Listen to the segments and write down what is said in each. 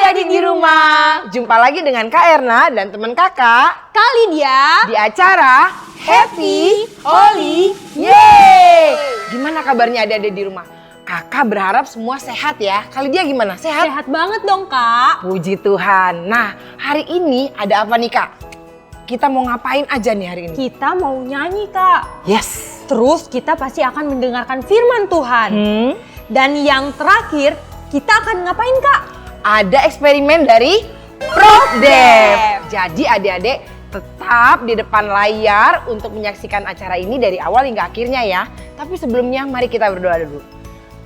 adik-adik di rumah. Jumpa lagi dengan Kak Erna dan teman kakak Kak Lydia di acara Happy Holy Yeay. Gimana kabarnya adik-adik di rumah? Kakak berharap semua sehat ya. Kak Lydia gimana? Sehat? Sehat banget dong Kak. Puji Tuhan. Nah, hari ini ada apa nih Kak? Kita mau ngapain aja nih hari ini? Kita mau nyanyi Kak. Yes. Terus kita pasti akan mendengarkan firman Tuhan. Dan yang terakhir kita akan ngapain Kak? Ada eksperimen dari Prof Dev. Jadi adik-adik tetap di depan layar untuk menyaksikan acara ini dari awal hingga akhirnya ya. Tapi sebelumnya mari kita berdoa dulu.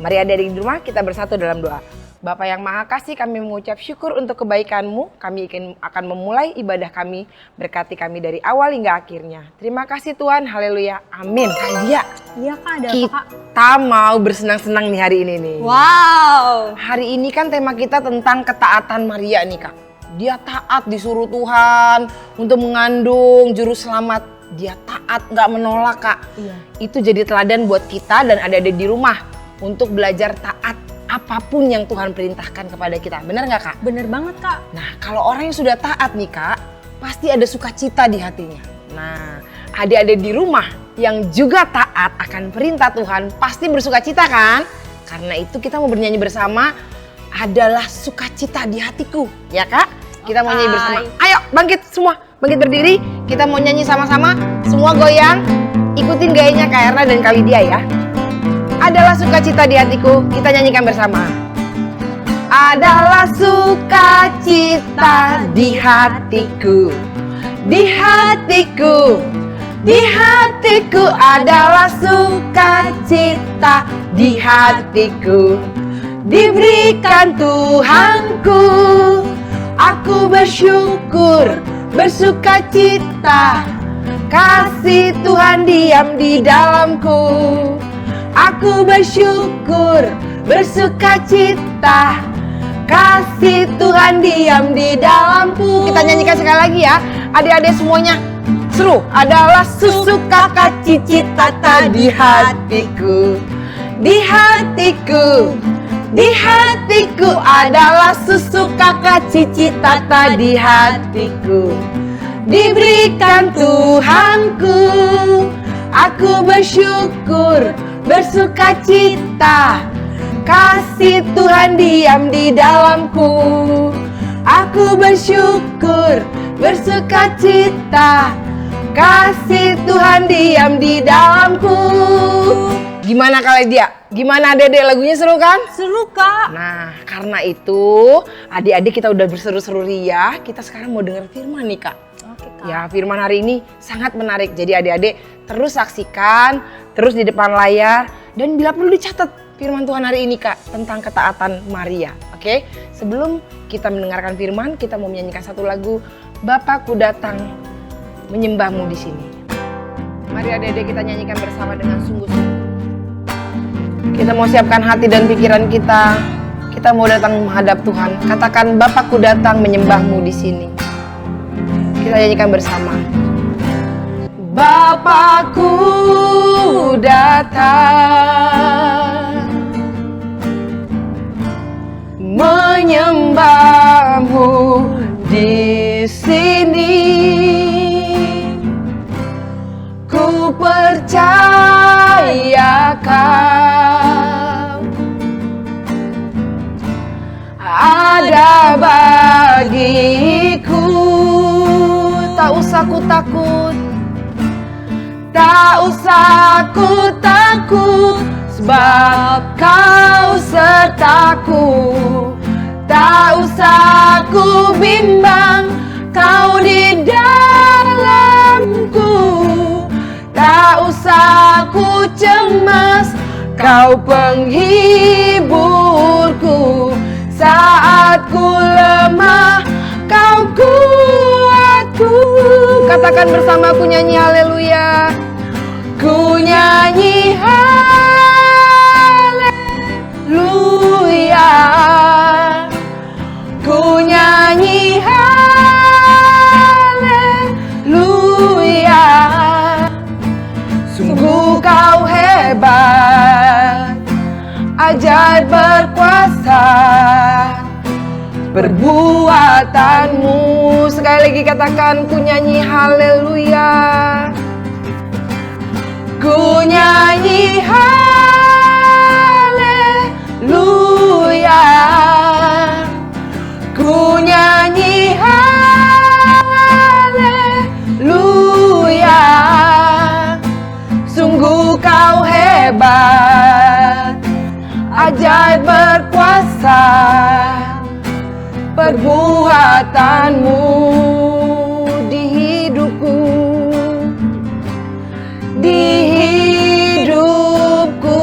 Mari adik-adik di rumah kita bersatu dalam doa. Bapa yang Maha Kasih, kami mengucap syukur untuk kebaikan-Mu. Kami akan memulai ibadah kami, berkati kami dari awal hingga akhirnya. Terima kasih Tuhan, haleluya, amin. Lydia, Iya Kak, ada apa Kak? kita mau bersenang-senang nih hari ini nih. Wow. Hari ini kan tema kita tentang ketaatan Maria nih Kak. Dia taat disuruh Tuhan untuk mengandung juru selamat. Dia taat, gak menolak Kak. Iya. Itu jadi teladan buat kita dan adik-adik di rumah untuk belajar taat apapun yang Tuhan perintahkan kepada kita. Benar nggak Kak? Bener banget Kak. Nah, kalau orang yang sudah taat nih Kak, pasti ada sukacita di hatinya. Nah, adik-adik di rumah yang juga taat akan perintah Tuhan pasti bersukacita kan? Karena itu kita mau bernyanyi bersama, adalah sukacita di hatiku. Ya Kak? Kita mau nyanyi bersama. Ayo bangkit semua, bangkit berdiri. Kita mau nyanyi sama-sama, semua goyang. Ikutin gayanya Kak Erna dan Kak Lydia ya. Adalah sukacita di hatiku, kita nyanyikan bersama. Adalah sukacita di hatiku, di hatiku, di hatiku adalah sukacita di hatiku. Diberikan Tuhanku, aku bersyukur, bersukacita, kasih Tuhan diam di dalamku. Aku bersyukur, bersukacita, kasih Tuhan diam di dalamku. Kita nyanyikan sekali lagi ya, adik-adik semuanya. Seru, adalah sukacita di hatiku, di hatiku, di hatiku adalah sukacita di hatiku. Diberikan Tuhanku, aku bersyukur, bersukacita, kasih Tuhan diam di dalamku. Aku bersyukur, bersukacita, kasih Tuhan diam di dalamku. Gimana Kak Lydia? Gimana adik-adik, lagunya seru kan? Seru Kak. Nah, karena itu adik-adik kita udah berseru-seru ria, kita sekarang mau dengar firman nih Kak. Oke Kak. Ya, firman hari ini sangat menarik. Jadi adik-adik terus saksikan, terus di depan layar, dan bila perlu dicatat firman Tuhan hari ini Kak tentang ketaatan Maria. Oke? Sebelum kita mendengarkan firman, kita mau menyanyikan satu lagu, Bapakku datang menyembahmu di sini. Mari adik-adik kita nyanyikan bersama dengan sungguh-sungguh. Kita mau siapkan hati dan pikiran kita. Kita mau datang menghadap Tuhan. Katakan, Bapakku datang menyembahmu di sini. Kita nyanyikan bersama. Bapakku datang menyembahmu di sini. Ku percaya Kau ada bagiku. Tak usah ku takut, tak usah ku takut, sebab Kau sertaku. Tak usah ku bimbang, Kau di dalamku. Tak usah ku cemas, Kau penghiburku. Saat ku lemah, Kau kuatku. Katakan bersamaku, nyanyi haleluya. Ku nyanyi haleluya. Ku nyanyi haleluya. Sungguh Kau hebat, ajaib berkuasa, berbuat perbuatanmu. Sekali lagi katakan, ku nyanyi haleluya. Ku nyanyi haleluya. Ku nyanyi haleluya. Sungguh kau hebat, ajaib berkuasa, perbuatanmu di hidupku, di hidupku.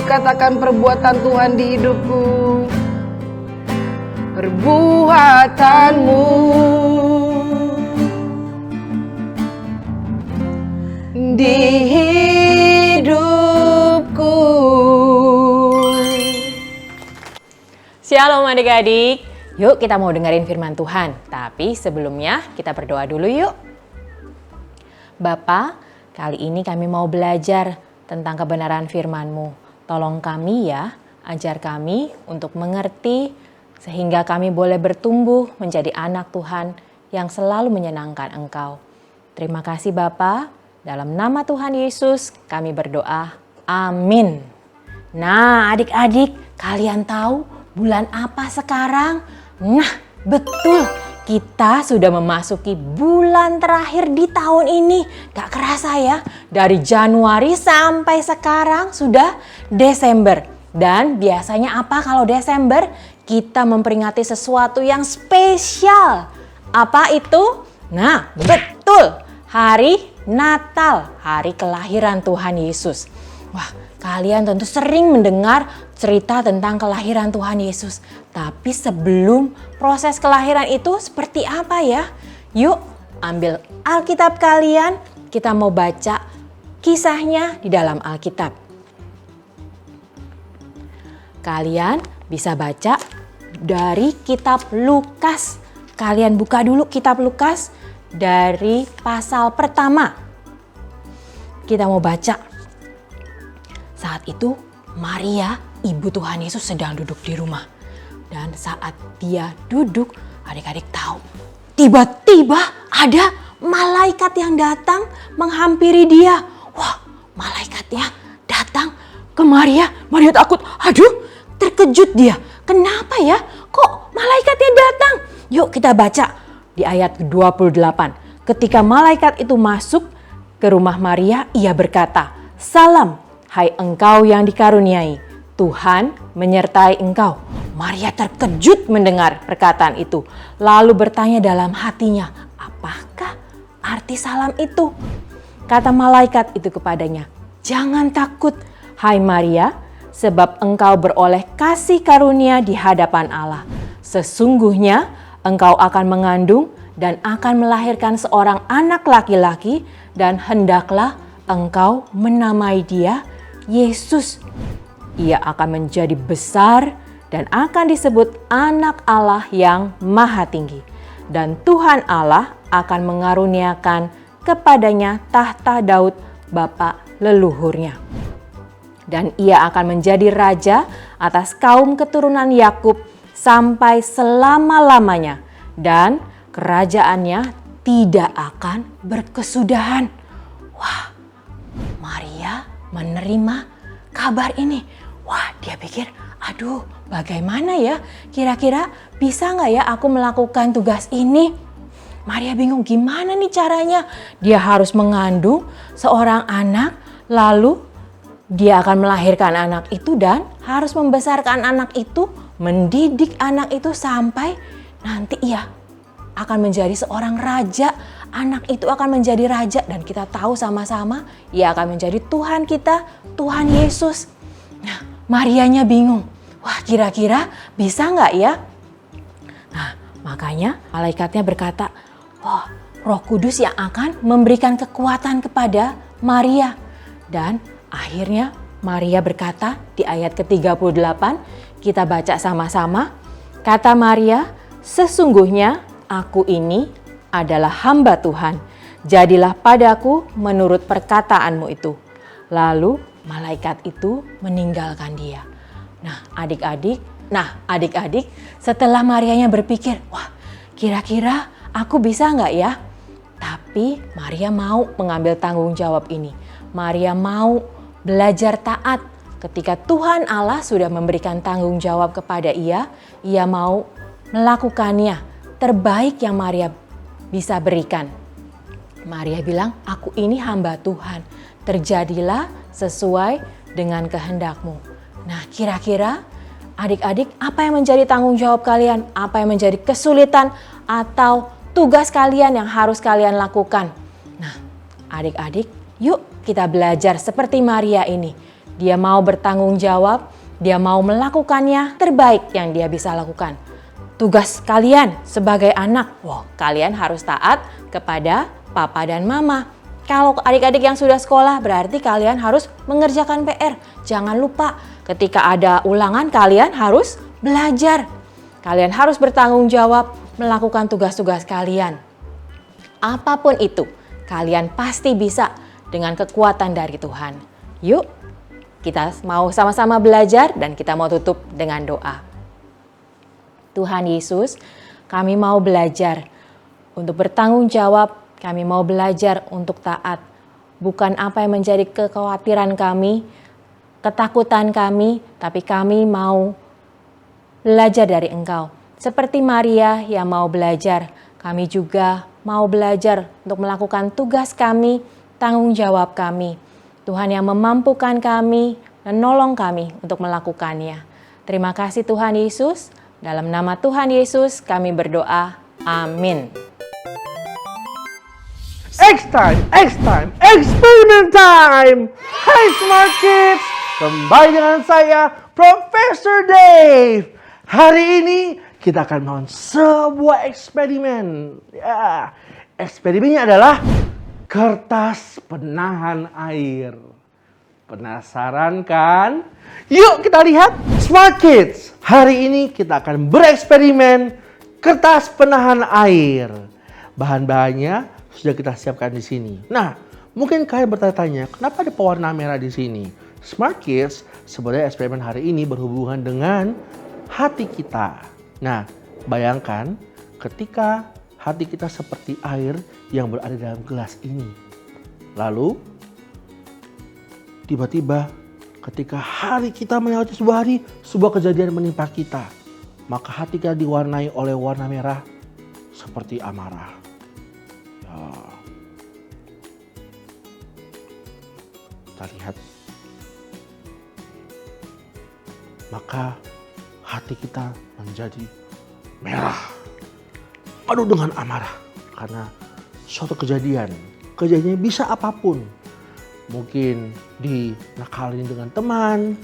Katakan perbuatan Tuhan di hidupku, perbuatanmu di hidupku. Shalom adik-adik, yuk kita mau dengerin firman Tuhan. Tapi sebelumnya kita berdoa dulu yuk. Bapa, kali ini kami mau belajar tentang kebenaran firman-Mu. Tolong kami ya, ajar kami untuk mengerti sehingga kami boleh bertumbuh menjadi anak Tuhan yang selalu menyenangkan Engkau. Terima kasih Bapa, dalam nama Tuhan Yesus kami berdoa, amin. Nah adik-adik, kalian tahu bulan apa sekarang? Nah betul, kita sudah memasuki bulan terakhir di tahun ini. Gak kerasa ya, dari Januari sampai sekarang sudah Desember. Dan biasanya apa kalau Desember? Kita memperingati sesuatu yang spesial. Apa itu? Nah betul, hari Natal, hari kelahiran Tuhan Yesus. Wah, kalian tentu sering mendengar cerita tentang kelahiran Tuhan Yesus. Tapi sebelum proses kelahiran itu seperti apa ya? Yuk ambil Alkitab kalian, kita mau baca kisahnya di dalam Alkitab. Kalian bisa baca dari kitab Lukas. Kalian buka dulu kitab Lukas dari pasal pertama. Kita mau baca. Saat itu Maria, ibu Tuhan Yesus sedang duduk di rumah. Dan saat dia duduk, adik-adik tahu, tiba-tiba ada malaikat yang datang menghampiri dia. Wah, malaikatnya datang ke Maria. Maria takut, aduh, terkejut dia. Kenapa ya? Kok malaikatnya datang? Yuk kita baca di ayat 28. Ketika malaikat itu masuk ke rumah Maria, ia berkata, "Salam, hai engkau yang dikaruniai, Tuhan menyertai engkau." Maria terkejut mendengar perkataan itu, lalu bertanya dalam hatinya, apakah arti salam itu? Kata malaikat itu kepadanya, "Jangan takut, hai Maria, sebab engkau beroleh kasih karunia di hadapan Allah. Sesungguhnya engkau akan mengandung dan akan melahirkan seorang anak laki-laki, dan hendaklah engkau menamai dia Yesus. Ia akan menjadi besar dan akan disebut anak Allah yang maha tinggi. Dan Tuhan Allah akan mengaruniakan kepadanya tahta Daud bapa leluhurnya. Dan ia akan menjadi raja atas kaum keturunan Yakub sampai selama-lamanya. Dan kerajaannya tidak akan berkesudahan." Wah, Maria menerima kabar ini. Wah, dia pikir, aduh bagaimana ya? Kira-kira bisa nggak ya aku melakukan tugas ini? Maria bingung gimana nih caranya. Dia harus mengandung seorang anak, lalu dia akan melahirkan anak itu dan harus membesarkan anak itu, mendidik anak itu sampai nanti ia akan menjadi seorang raja. Anak itu akan menjadi raja dan kita tahu sama-sama ia akan menjadi Tuhan kita, Tuhan Yesus. Nah, Marianya bingung. Wah, kira-kira bisa nggak ya? Nah, makanya malaikatnya berkata, "Oh, Roh Kudus yang akan memberikan kekuatan kepada Maria." Dan akhirnya Maria berkata di ayat ke-38, kita baca sama-sama. Kata Maria, "Sesungguhnya aku ini adalah hamba Tuhan. Jadilah padaku menurut perkataanmu itu." Lalu malaikat itu meninggalkan dia. Nah, adik-adik, Nah, adik-adik, setelah Marianya berpikir, wah, kira-kira aku bisa nggak ya? Tapi Maria mau mengambil tanggung jawab ini. Maria mau belajar taat. Ketika Tuhan Allah sudah memberikan tanggung jawab kepada ia mau melakukannya terbaik yang Maria bisa berikan. Maria bilang, aku ini hamba Tuhan. Terjadilah sesuai dengan kehendak-Mu. Nah, kira-kira adik-adik, apa yang menjadi tanggung jawab kalian? Apa yang menjadi kesulitan atau tugas kalian yang harus kalian lakukan? Nah, adik-adik, yuk kita belajar seperti Maria ini. Dia mau bertanggung jawab, dia mau melakukannya terbaik yang dia bisa lakukan. Tugas kalian sebagai anak, kalian harus taat kepada papa dan mama. Kalau adik-adik yang sudah sekolah, berarti kalian harus mengerjakan PR. Jangan lupa, ketika ada ulangan kalian harus belajar. Kalian harus bertanggung jawab melakukan tugas-tugas kalian. Apapun itu, kalian pasti bisa dengan kekuatan dari Tuhan. Yuk, kita mau sama-sama belajar dan kita mau tutup dengan doa. Tuhan Yesus, kami mau belajar untuk bertanggung jawab. Kami mau belajar untuk taat. Bukan apa yang menjadi kekhawatiran kami, ketakutan kami, tapi kami mau belajar dari Engkau. Seperti Maria yang mau belajar, kami juga mau belajar untuk melakukan tugas kami, tanggung jawab kami. Tuhan yang memampukan kami, menolong kami untuk melakukannya. Terima kasih Tuhan Yesus. Dalam nama Tuhan Yesus kami berdoa. Amin. X-Time, Experiment Time! Hai Smart Kids! Kembali dengan saya, Profesor Dave. Hari ini kita akan melakukan sebuah eksperimen. Ya, eksperimennya adalah kertas penahan air. Penasaran kan? Yuk kita lihat Smart Kids. Hari ini kita akan bereksperimen kertas penahan air. Bahan-bahannya sudah kita siapkan di sini. Nah, mungkin kalian bertanya-tanya, kenapa ada pewarna merah di sini? Smart Kids, sebenarnya eksperimen hari ini berhubungan dengan hati kita. Nah, bayangkan ketika hati kita seperti air yang berada dalam gelas ini. Lalu, tiba-tiba ketika hari kita melewati sebuah hari, sebuah kejadian menimpa kita. Maka hati kita diwarnai oleh warna merah seperti amarah. Kita lihat, maka hati kita menjadi merah, penuh dengan amarah karena suatu kejadian bisa apapun, mungkin dinakalin dengan teman,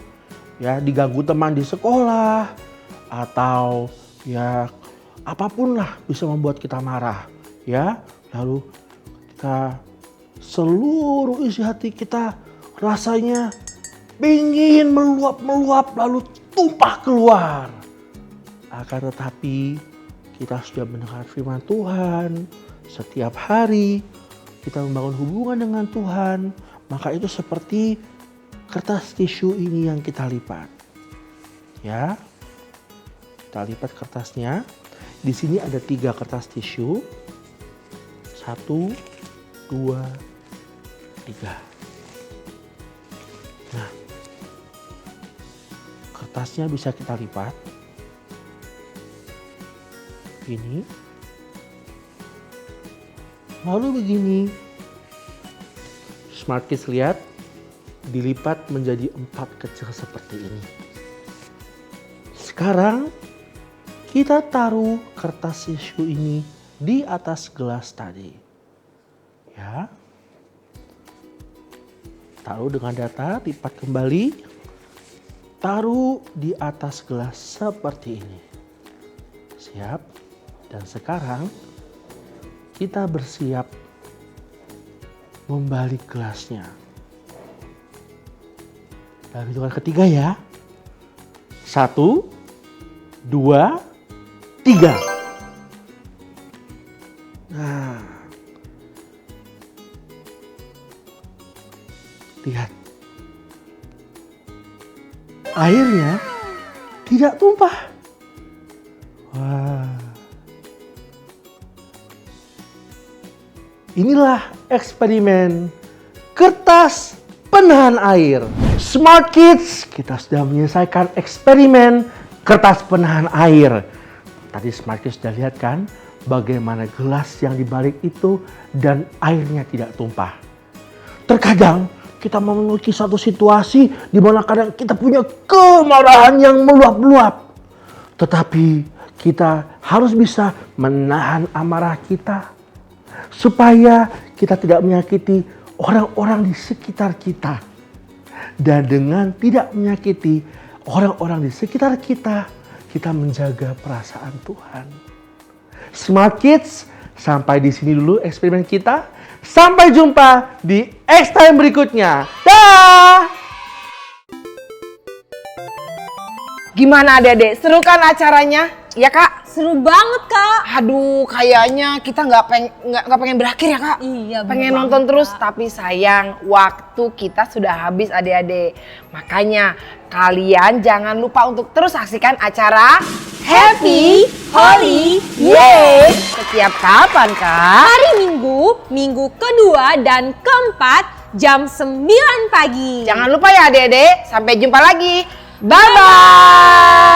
ya diganggu teman di sekolah, atau ya apapun lah bisa membuat kita marah, ya. Lalu ketika seluruh isi hati kita rasanya ingin meluap lalu tumpah keluar. Akan tetapi kita sudah mendengar firman Tuhan, setiap hari kita membangun hubungan dengan Tuhan, maka itu seperti kertas tisu ini yang kita lipat. Ya. Kita lipat kertasnya. Di sini ada 3 kertas tisu. 1, 2, 3. Nah, kertasnya bisa kita lipat. Ini. Lalu begini. Smart Kids lihat, dilipat menjadi 4 kecil seperti ini. Sekarang kita taruh kertas tisu ini di atas gelas tadi. Ya. Taruh dengan datar, lipat kembali. Taruh di atas gelas seperti ini. Siap? Dan sekarang kita bersiap membalik gelasnya. Dalam hitungan ketiga ya. 1, 2, 3. Nah, lihat. Airnya tidak tumpah. Wah. Inilah eksperimen kertas penahan air. Smart Kids, kita sudah menyelesaikan eksperimen kertas penahan air. Tadi Smart Kids sudah lihat kan bagaimana gelas yang dibalik itu dan airnya tidak tumpah. Terkadang kita memiliki suatu situasi di mana kadang kita punya kemarahan yang meluap-luap. Tetapi kita harus bisa menahan amarah kita supaya kita tidak menyakiti orang-orang di sekitar kita. Dan dengan tidak menyakiti orang-orang di sekitar kita, kita menjaga perasaan Tuhan. Smart Kids, sampai di sini dulu eksperimen kita. Sampai jumpa di X Time berikutnya. Dah! Gimana adik-adik? Seru kan acaranya? Ya kak? Seru banget, Kak. Aduh, kayaknya kita nggak pengen berakhir ya kak? Iya, pengen bener nonton banget, terus, Kak. tapi sayang waktu kita sudah habis adik-adik. Makanya kalian jangan lupa untuk terus saksikan acara Happy Holy Year. Setiap kapan kak? Hari Minggu kedua dan keempat jam 9 pagi. Jangan lupa ya adik-adik. Sampai jumpa lagi. Bye-bye.